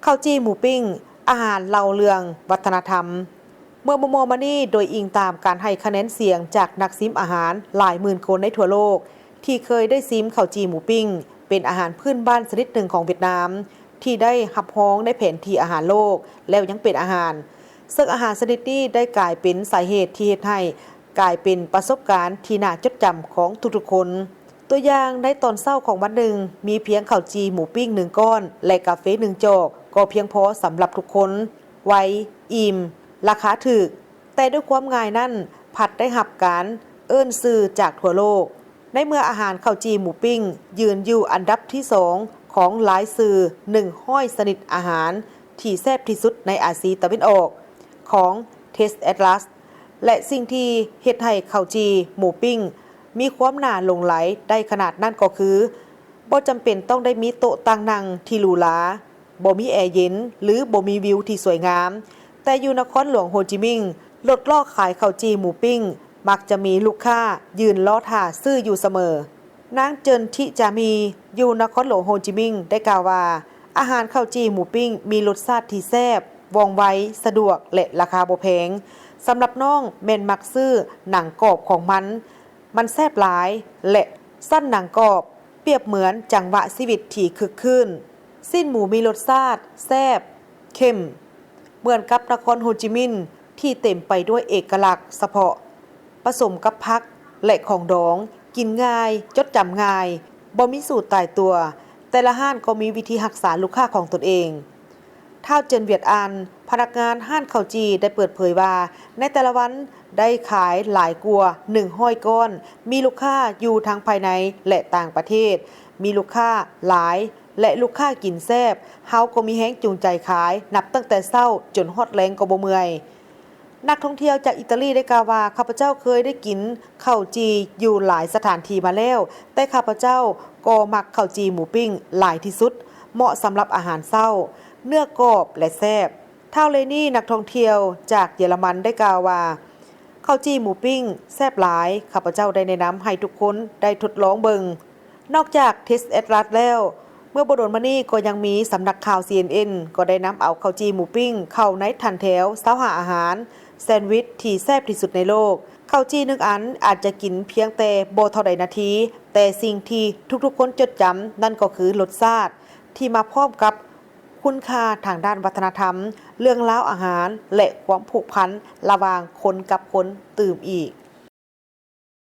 ข้าวจี้หมูปิ้งอาหารเล่าเรื่องวัฒนธรรมเมื่อโมมานี่โดยอิงตามการให้คะแนนเสียงจากนักซิมอาหารหลายหมื่นคนในทั่วโลกที่เคยได้ซิมข้าวจี้หมูปิ้งเป็นอาหารพื้นบ้านชนิดหนึ่งของเวียดนามที่ได้รับรองในแผนที่อาหารโลกแล้วยังเป็นอาหารซึ่งอาหารชนิดนี้ได้กลายเป็นสาเหตุที่เฮ็ดให้กลายเป็นประสบการณ์ที่น่าจดจำของทุกๆคนตัวอย่างในตอนเช้าของวันหนึ่งมีเพียงข้าวจีหมูปิ้ง1ก้อนและกาแฟ1จอกก็เพียงพอสำหรับทุกคนไวอิ่มราคาถูกแต่ด้วยความง่ายนั้นผัดได้รับการเอิ้นชื่อจากทั่วโลกในเมื่ออาหารข้าวจีหมูปิ้งยืนอยู่อันดับที่2ของหลายสื่อ100ชนิดอาหารที่แซ่บที่สุดในอาเซียนตะวันออกของ Taste Atlas และสิ่งที่เฮ็ดให้ข้าวจีหมูปิ้งมีความน่าหลงไหลได้ขนาดนั้นก็คือบ่จำเป็นต้องได้มีโต๊ะตั้งนั่งที่หรูหราบ่มีแอร์เย็นหรือบ่มีวิวที่สวยงามแต่อยู่นครหลวงโฮจิมินห์รถล่อขายข้าวจีหมูปิ้งมักจะมีลูกค้ายืนรอท่าซื้ออยู่เสมอนางเจินทิจามีอยู่นครหลวงโฮจิมินห์ได้กล่าวว่าอาหารข้าวจีหมูปิ้งมีรสชาติที่แซ่บว่องไวสะดวกและราคาบ่แพงสำหรับน้องแม่นมักซื้อหนังกรอบของมันแซ่บหลายและสั้นหนังกรอบเปรียบเหมือนจังหวะชีวิตที่คึกคืนสิ้นหมูมีรสชาติแซ่บเข้มเหมือนกับนครโฮจิมินห์ที่เต็มไปด้วยเอกลักษณ์เฉพาะผสมกับผักและของดองกินง่ายจดจำง่ายบ่มีสูตรตายตัวแต่ละห้านก็มีวิธีรักษาลูกค้าของตนเองท้าวเจินเวียดอานพนักงานห้านข้าวจีได้เปิดเผยว่าในแต่ละวันได้ขายหลายกว่า100ก้อนมีลูกค้าอยู่ทั้งภายในและต่างประเทศมีลูกค้าหลายและลูกค้ากินแซ่บเฮาก็มีแฮงจูงใจขายนับตั้งแต่เช้าจนฮอดแลงก็บ่เมื่อยนักท่องเที่ยวจากอิตาลีได้กล่าวว่าข้าพเจ้าเคยได้กินข้าวจีอยู่หลายสถานที่มาแล้วแต่ข้าพเจ้าก็มักข้าวจีหมูปิ้งหลายที่สุดเหมาะสำหรับอาหารเช้าเนื้อกรอบและแซ่บท้าวเลนี่นักท่องเที่ยวจากเยอรมันได้กล่าวว่าข้าวจีหมูปิ้งแซ่บหลายข้าพเจ้าได้แนะนำให้ทุกคนได้ทดลองเบิงนอกจาก Taste Atlas แล้วเมื่อบ่โดนมานี่ก็ยังมีสำนักข่าว CNN ก็ได้นำเอาข้าวจีหมูปิ้งเข้าในทันแถวเสาหาอาหารแซนด์วิชที่แซ่บที่สุดในโลกข้าวจี1อันอาจจะกินเพียงแต่บ่เท่าใดนาทีแต่สิ่งที่ทุกๆคนจดจำนั่นก็คือรสชาติที่มาพร้อมกับคุณค่าทางด้านวัฒนธรรมเรื่องราวอาหารและความผูกพันระหว่างคนกับคนตื่มอีก